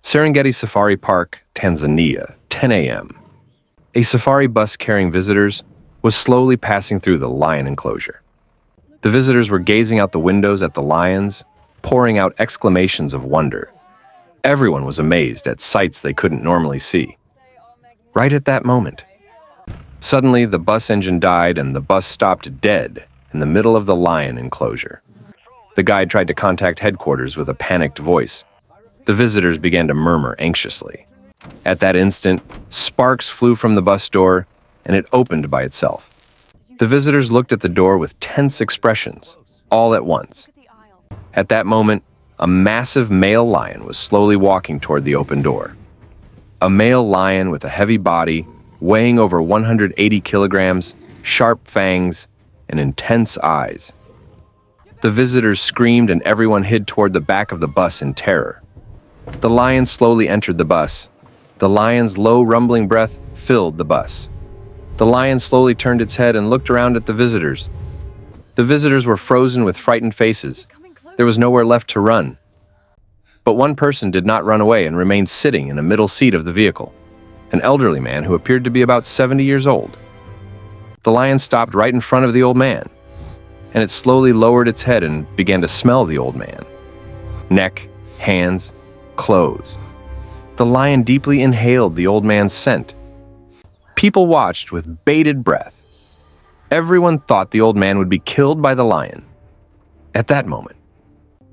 Serengeti Safari Park, Tanzania, 10 a.m. A safari bus carrying visitors was slowly passing through the lion enclosure. The visitors were gazing out the windows at the lions, pouring out exclamations of wonder. Everyone was amazed at sights they couldn't normally see. Right at that moment, suddenly the bus engine died and the bus stopped dead in the middle of the lion enclosure. The guide tried to contact headquarters with a panicked voice. The visitors began to murmur anxiously. At that instant, sparks flew from the bus door and it opened by itself. The visitors looked at the door with tense expressions, all at once. At that moment, a massive male lion was slowly walking toward the open door. A male lion with a heavy body, weighing over 180 kilograms, sharp fangs, and intense eyes. The visitors screamed and everyone hid toward the back of the bus in terror. The lion slowly entered the bus. The lion's low, rumbling breath filled the bus. The lion slowly turned its head and looked around at the visitors. The visitors were frozen with frightened faces. There was nowhere left to run. But one person did not run away and remained sitting in a middle seat of the vehicle, an elderly man who appeared to be about 70 years old. The lion stopped right in front of the old man, and it slowly lowered its head and began to smell the old man. Neck, hands, clothes. The lion deeply inhaled the old man's scent. People watched with bated breath. Everyone thought the old man would be killed by the lion. At that moment,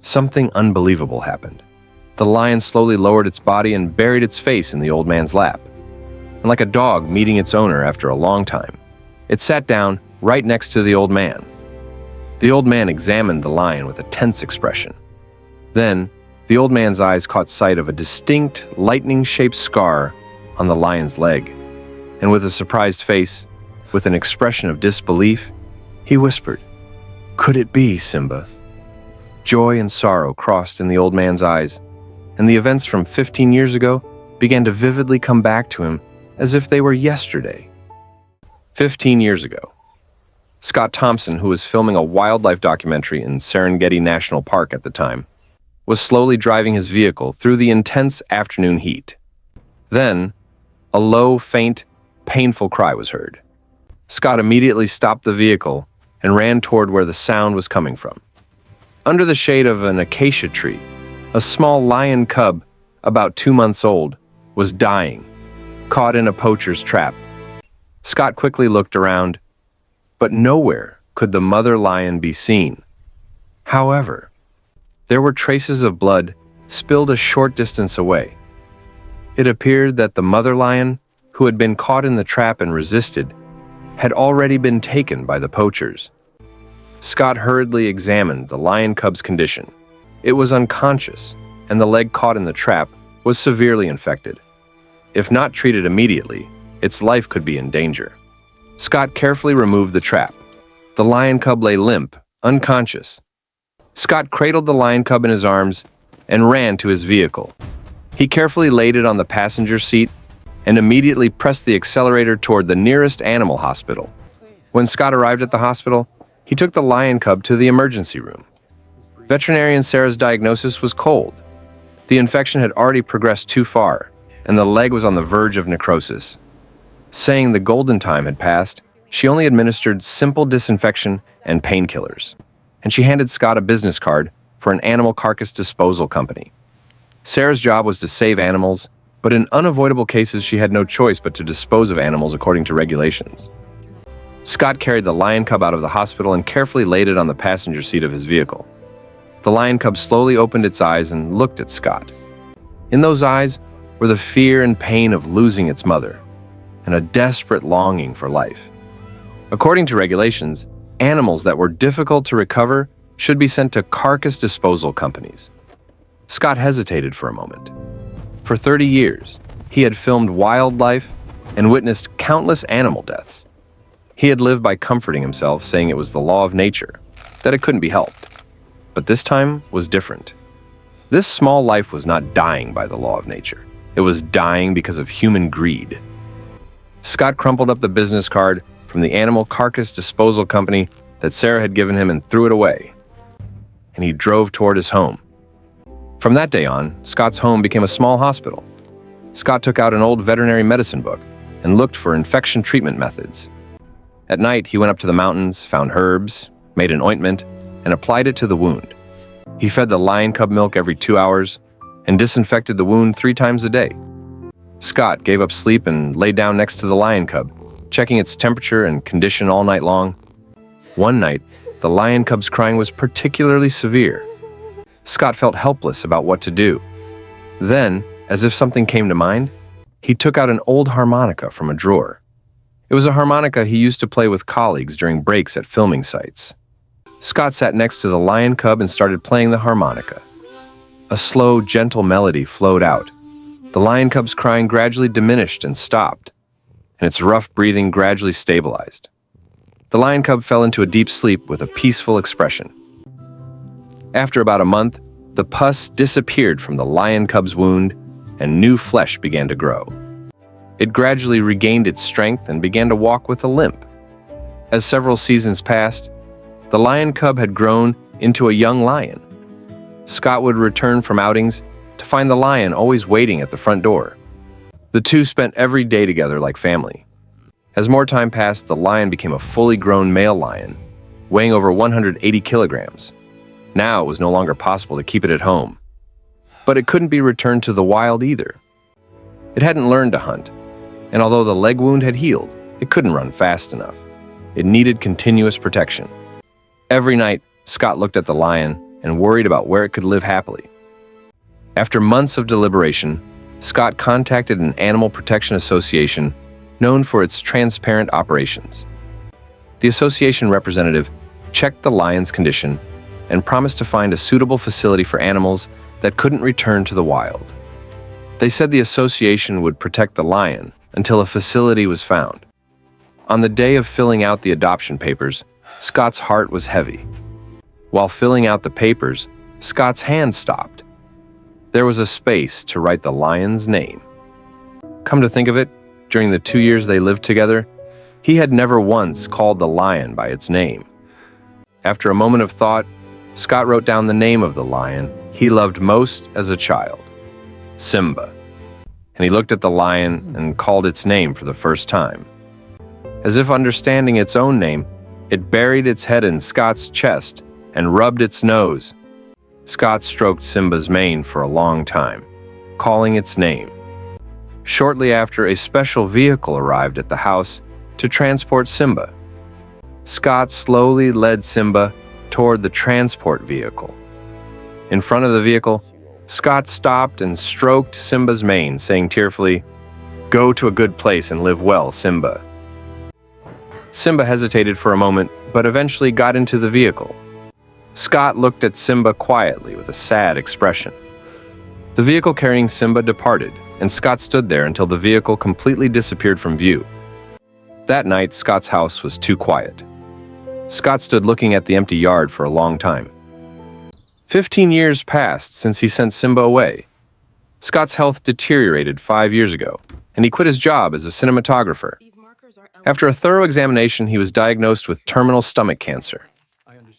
something unbelievable happened. The lion slowly lowered its body and buried its face in the old man's lap. And like a dog meeting its owner after a long time, it sat down right next to the old man. The old man examined the lion with a tense expression. Then, the old man's eyes caught sight of a distinct, lightning-shaped scar on the lion's leg. And with a surprised face, with an expression of disbelief, he whispered, "Could it be, Simba?" Joy and sorrow crossed in the old man's eyes, and the events from 15 years ago began to vividly come back to him as if they were yesterday. 15 years ago, Scott Thompson, who was filming a wildlife documentary in Serengeti National Park at the time, was slowly driving his vehicle through the intense afternoon heat. Then, a low, faint, painful cry was heard. Scott immediately stopped the vehicle and ran toward where the sound was coming from. Under the shade of an acacia tree, a small lion cub, about 2 months old, was dying, caught in a poacher's trap. Scott quickly looked around, but nowhere could the mother lion be seen. However, there were traces of blood spilled a short distance away. It appeared that the mother lion, who had been caught in the trap and resisted, had already been taken by the poachers. Scott hurriedly examined the lion cub's condition. It was unconscious, and the leg caught in the trap was severely infected. If not treated immediately, its life could be in danger. Scott carefully removed the trap. The lion cub lay limp, unconscious. Scott cradled the lion cub in his arms and ran to his vehicle. He carefully laid it on the passenger seat and immediately pressed the accelerator toward the nearest animal hospital. When Scott arrived at the hospital, he took the lion cub to the emergency room. Veterinarian Sarah's diagnosis was cold. The infection had already progressed too far, and the leg was on the verge of necrosis. Saying the golden time had passed, she only administered simple disinfection and painkillers, and she handed Scott a business card for an animal carcass disposal company. Sarah's job was to save animals, but in unavoidable cases she had no choice but to dispose of animals according to regulations. Scott carried the lion cub out of the hospital and carefully laid it on the passenger seat of his vehicle. The lion cub slowly opened its eyes and looked at Scott. In those eyes were the fear and pain of losing its mother, and a desperate longing for life. According to regulations, animals that were difficult to recover should be sent to carcass disposal companies. Scott hesitated for a moment. For 30 years, he had filmed wildlife and witnessed countless animal deaths. He had lived by comforting himself, saying it was the law of nature, that it couldn't be helped. But this time was different. This small life was not dying by the law of nature. It was dying because of human greed. Scott crumpled up the business card from the animal carcass disposal company that Sarah had given him and threw it away. And he drove toward his home. From that day on, Scott's home became a small hospital. Scott took out an old veterinary medicine book and looked for infection treatment methods. At night, he went up to the mountains, found herbs, made an ointment, and applied it to the wound. He fed the lion cub milk every 2 hours and disinfected the wound 3 times a day. Scott gave up sleep and lay down next to the lion cub, checking its temperature and condition all night long. One night, the lion cub's crying was particularly severe. Scott felt helpless about what to do. Then, as if something came to mind, he took out an old harmonica from a drawer. It was a harmonica he used to play with colleagues during breaks at filming sites. Scott sat next to the lion cub and started playing the harmonica. A slow, gentle melody flowed out. The lion cub's crying gradually diminished and stopped, and its rough breathing gradually stabilized. The lion cub fell into a deep sleep with a peaceful expression. After about a month, the pus disappeared from the lion cub's wound, and new flesh began to grow. It gradually regained its strength and began to walk with a limp. As several seasons passed, the lion cub had grown into a young lion. Scott would return from outings to find the lion always waiting at the front door. The two spent every day together like family. As more time passed, the lion became a fully grown male lion, weighing over 180 kilograms. Now it was no longer possible to keep it at home. But it couldn't be returned to the wild either. It hadn't learned to hunt, and although the leg wound had healed, it couldn't run fast enough. It needed continuous protection. Every night, Scott looked at the lion and worried about where it could live happily. After months of deliberation, Scott contacted an animal protection association known for its transparent operations. The association representative checked the lion's condition and promised to find a suitable facility for animals that couldn't return to the wild. They said the association would protect the lion until a facility was found. On the day of filling out the adoption papers, Scott's heart was heavy. While filling out the papers, Scott's hand stopped. There was a space to write the lion's name. Come to think of it, during the 2 years they lived together, he had never once called the lion by its name. After a moment of thought, Scott wrote down the name of the lion he loved most as a child, Simba, and he looked at the lion and called its name for the first time. As if understanding its own name, it buried its head in Scott's chest and rubbed its nose. Scott stroked Simba's mane for a long time, calling its name. Shortly after, a special vehicle arrived at the house to transport Simba. Scott slowly led Simba toward the transport vehicle. In front of the vehicle, Scott stopped and stroked Simba's mane, saying tearfully, "Go to a good place and live well, Simba." Simba hesitated for a moment, but eventually got into the vehicle. Scott looked at Simba quietly with a sad expression. The vehicle carrying Simba departed, and Scott stood there until the vehicle completely disappeared from view. That night, Scott's house was too quiet. Scott stood looking at the empty yard for a long time. 15 years passed since he sent Simba away. Scott's health deteriorated 5 years ago, and he quit his job as a cinematographer. After a thorough examination, he was diagnosed with terminal stomach cancer.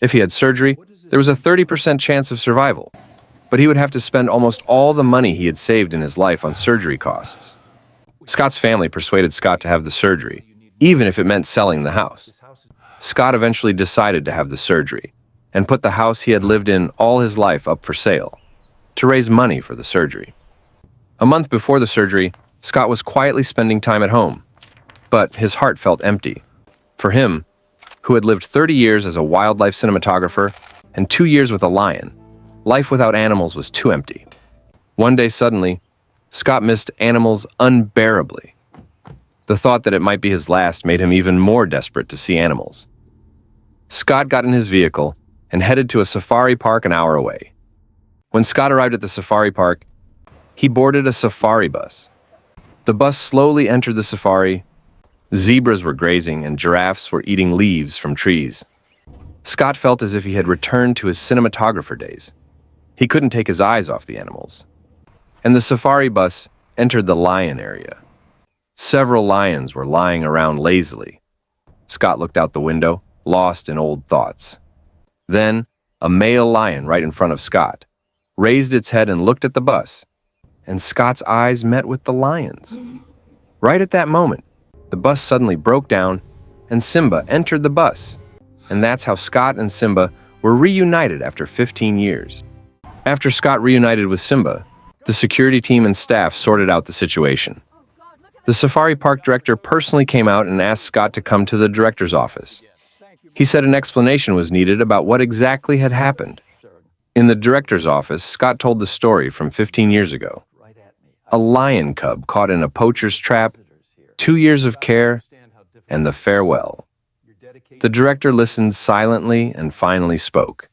If he had surgery, there was a 30% chance of survival, but he would have to spend almost all the money he had saved in his life on surgery costs. Scott's family persuaded Scott to have the surgery, even if it meant selling the house. Scott eventually decided to have the surgery and put the house he had lived in all his life up for sale to raise money for the surgery. A month before the surgery, Scott was quietly spending time at home, but his heart felt empty. For him, who had lived 30 years as a wildlife cinematographer and 2 years with a lion, life without animals was too empty. One day suddenly, Scott missed animals unbearably. The thought that it might be his last made him even more desperate to see animals. Scott got in his vehicle and headed to a safari park an hour away. When Scott arrived at the safari park, he boarded a safari bus. The bus slowly entered the safari. Zebras were grazing and giraffes were eating leaves from trees. Scott felt as if he had returned to his cinematographer days. He couldn't take his eyes off the animals. And the safari bus entered the lion area. Several lions were lying around lazily. Scott looked out the window, lost in old thoughts. Then, a male lion right in front of Scott. raised its head and looked at the bus, and Scott's eyes met with the lion's. Right at that moment, the bus suddenly broke down, and Simba entered the bus. And that's how Scott and Simba were reunited after 15 years. After Scott reunited with Simba, the security team and staff sorted out the situation. The safari park director personally came out and asked Scott to come to the director's office. He said an explanation was needed about what exactly had happened. In the director's office, Scott told the story from 15 years ago. A lion cub caught in a poacher's trap, 2 years of care, and the farewell. The director listened silently and finally spoke.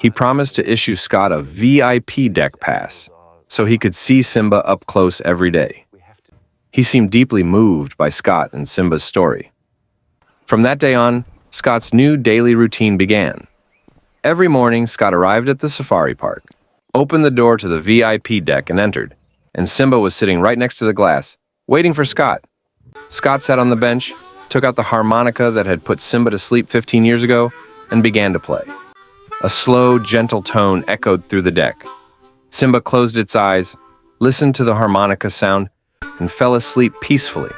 He promised to issue Scott a VIP deck pass so he could see Simba up close every day. He seemed deeply moved by Scott and Simba's story. From that day on, Scott's new daily routine began. Every morning, Scott arrived at the safari park, opened the door to the VIP deck and entered, and Simba was sitting right next to the glass, waiting for Scott. Scott sat on the bench, took out the harmonica that had put Simba to sleep 15 years ago, and began to play. A slow, gentle tone echoed through the deck. Simba closed its eyes, listened to the harmonica sound, and fell asleep peacefully.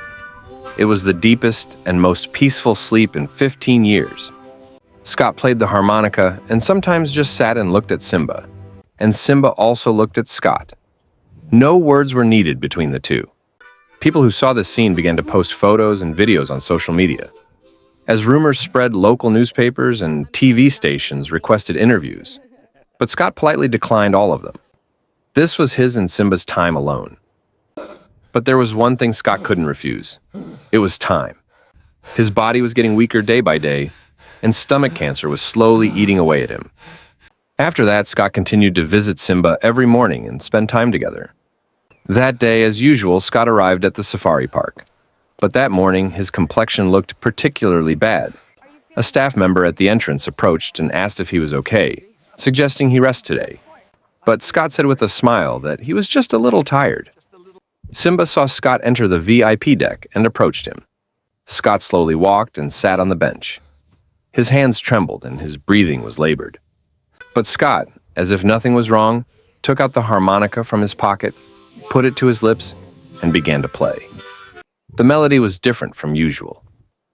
It was the deepest and most peaceful sleep in 15 years. Scott played the harmonica and sometimes just sat and looked at Simba. And Simba also looked at Scott. No words were needed between the two. People who saw this scene began to post photos and videos on social media. As rumors spread, local newspapers and TV stations requested interviews, but Scott politely declined all of them. This was his and Simba's time alone. But there was one thing Scott couldn't refuse. It was time. His body was getting weaker day by day, and stomach cancer was slowly eating away at him. After that, Scott continued to visit Simba every morning and spend time together. That day, as usual, Scott arrived at the safari park. But that morning, his complexion looked particularly bad. A staff member at the entrance approached and asked if he was okay, suggesting he rest today. But Scott said with a smile that he was just a little tired. Simba saw Scott enter the VIP deck and approached him. Scott slowly walked and sat on the bench. His hands trembled and his breathing was labored. But Scott, as if nothing was wrong, took out the harmonica from his pocket, put it to his lips, and began to play. The melody was different from usual.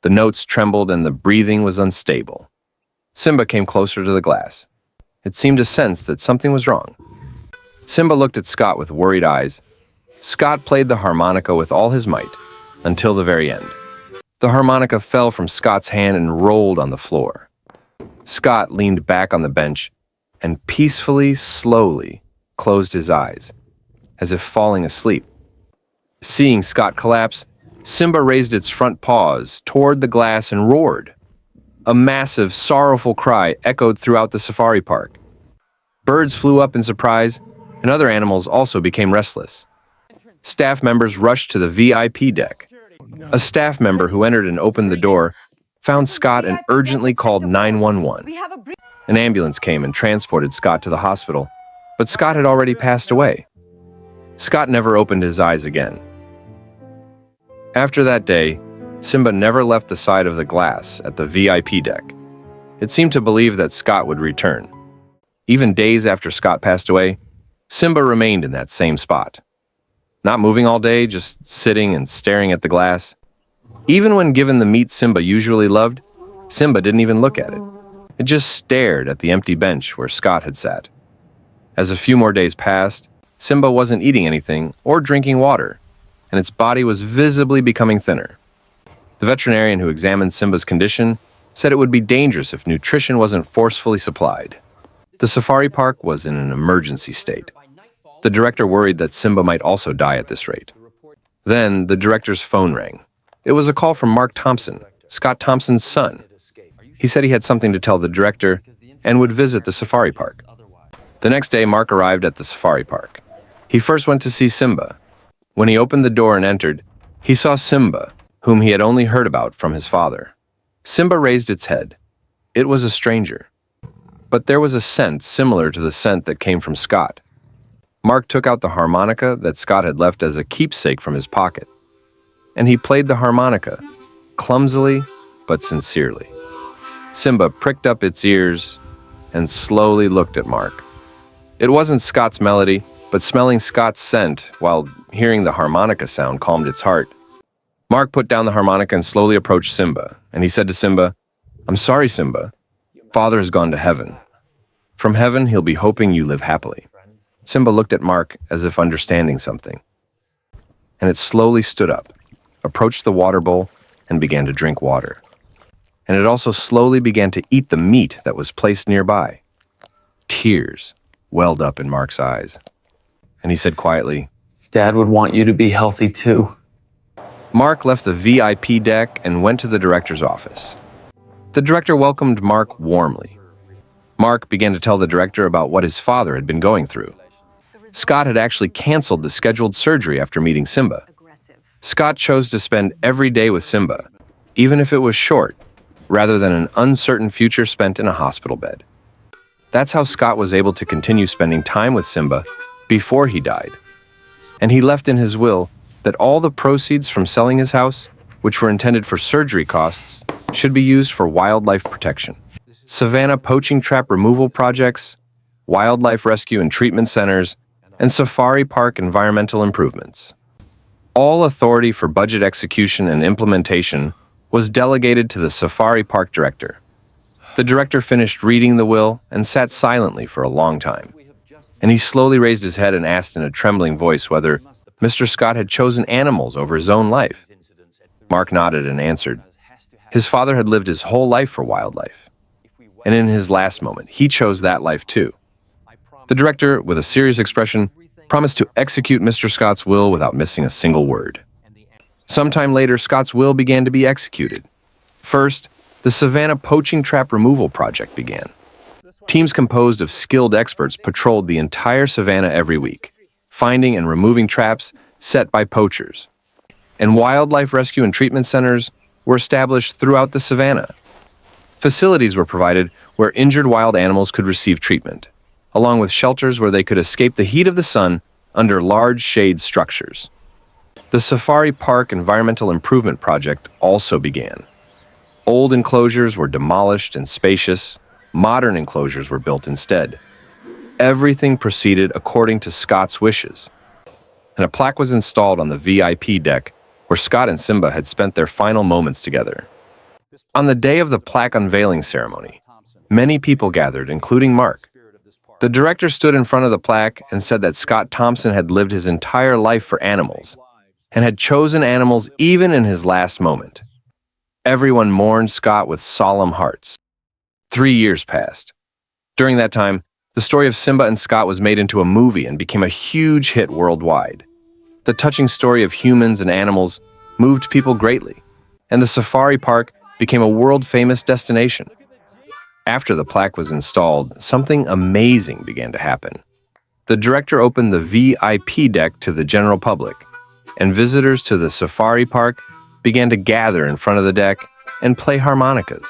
The notes trembled and the breathing was unstable. Simba came closer to the glass. It seemed to sense that something was wrong. Simba looked at Scott with worried eyes. Scott played the harmonica with all his might, until the very end. The harmonica fell from Scott's hand and rolled on the floor. Scott leaned back on the bench and peacefully, slowly closed his eyes, as if falling asleep. Seeing Scott collapse, Simba raised its front paws toward the glass and roared. A massive, sorrowful cry echoed throughout the safari park. Birds flew up in surprise, and other animals also became restless. Staff members rushed to the VIP deck. A staff member who entered and opened the door found Scott and urgently called 911. An ambulance came and transported Scott to the hospital, but Scott had already passed away. Scott never opened his eyes again. After that day, Simba never left the side of the glass at the VIP deck. It seemed to believe that Scott would return. Even days after Scott passed away, Simba remained in that same spot. Not moving all day, just sitting and staring at the glass. Even when given the meat Simba usually loved, Simba didn't even look at it. It just stared at the empty bench where Scott had sat. As a few more days passed, Simba wasn't eating anything or drinking water, and its body was visibly becoming thinner. The veterinarian who examined Simba's condition said it would be dangerous if nutrition wasn't forcefully supplied. The safari park was in an emergency state. The director worried that Simba might also die at this rate. Then the director's phone rang. It was a call from Mark Thompson, Scott Thompson's son. He said he had something to tell the director and would visit the safari park. The next day, Mark arrived at the safari park. He first went to see Simba. When he opened the door and entered, he saw Simba, whom he had only heard about from his father. Simba raised its head. It was a stranger. But there was a scent similar to the scent that came from Scott. Mark took out the harmonica that Scott had left as a keepsake from his pocket, and he played the harmonica, clumsily but sincerely. Simba pricked up its ears and slowly looked at Mark. It wasn't Scott's melody, but smelling Scott's scent while hearing the harmonica sound calmed its heart. Mark put down the harmonica and slowly approached Simba, and he said to Simba, "I'm sorry, Simba. Father has gone to heaven. From heaven, he'll be hoping you live happily." Simba looked at Mark as if understanding something, and it slowly stood up, approached the water bowl, and began to drink water. And it also slowly began to eat the meat that was placed nearby. Tears welled up in Mark's eyes, and he said quietly, "Dad would want you to be healthy too." Mark left the VIP deck and went to the director's office. The director welcomed Mark warmly. Mark began to tell the director about what his father had been going through. Scott had actually canceled the scheduled surgery after meeting Simba. Scott chose to spend every day with Simba, even if it was short, rather than an uncertain future spent in a hospital bed. That's how Scott was able to continue spending time with Simba before he died. And he left in his will that all the proceeds from selling his house, which were intended for surgery costs, should be used for wildlife protection. Savanna poaching trap removal projects, wildlife rescue and treatment centers, and safari park environmental improvements. All authority for budget execution and implementation was delegated to the safari park director. The director finished reading the will and sat silently for a long time. And he slowly raised his head and asked in a trembling voice whether Mr. Scott had chosen animals over his own life. Mark nodded and answered. His father had lived his whole life for wildlife. And in his last moment, he chose that life too. The director, with a serious expression, promised to execute Mr. Scott's will without missing a single word. Sometime later, Scott's will began to be executed. First, the Savanna poaching trap removal project began. Teams composed of skilled experts patrolled the entire savanna every week, finding and removing traps set by poachers. And wildlife rescue and treatment centers were established throughout the savanna. Facilities were provided where injured wild animals could receive treatment, along with shelters where they could escape the heat of the sun under large shade structures. The Safari Park Environmental Improvement Project also began. Old enclosures were demolished and spacious. Modern enclosures were built instead. Everything proceeded according to Scott's wishes. And a plaque was installed on the VIP deck where Scott and Simba had spent their final moments together. On the day of the plaque unveiling ceremony, many people gathered, including Mark. The director stood in front of the plaque and said that Scott Thompson had lived his entire life for animals and had chosen animals even in his last moment. Everyone mourned Scott with solemn hearts. 3 years passed. During that time, the story of Simba and Scott was made into a movie and became a huge hit worldwide. The touching story of humans and animals moved people greatly, and the safari park became a world-famous destination. After the plaque was installed, something amazing began to happen. The director opened the VIP deck to the general public, and visitors to the safari park began to gather in front of the deck and play harmonicas.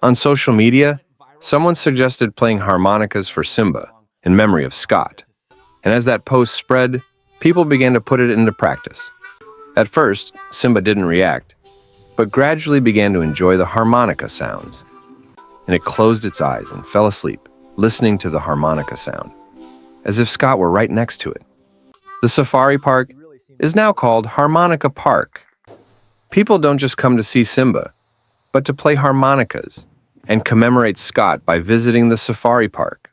On social media, someone suggested playing harmonicas for Simba in memory of Scott. And as that post spread, people began to put it into practice. At first, Simba didn't react, but gradually began to enjoy the harmonica sounds. And it closed its eyes and fell asleep, listening to the harmonica sound, as if Scott were right next to it. The safari park is now called Harmonica Park. People don't just come to see Simba, but to play harmonicas and commemorate Scott by visiting the safari park.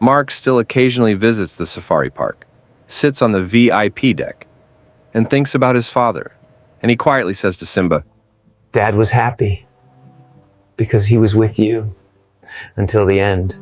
Mark still occasionally visits the safari park, sits on the VIP deck, and thinks about his father, and he quietly says to Simba, Dad was happy because he was with you until the end.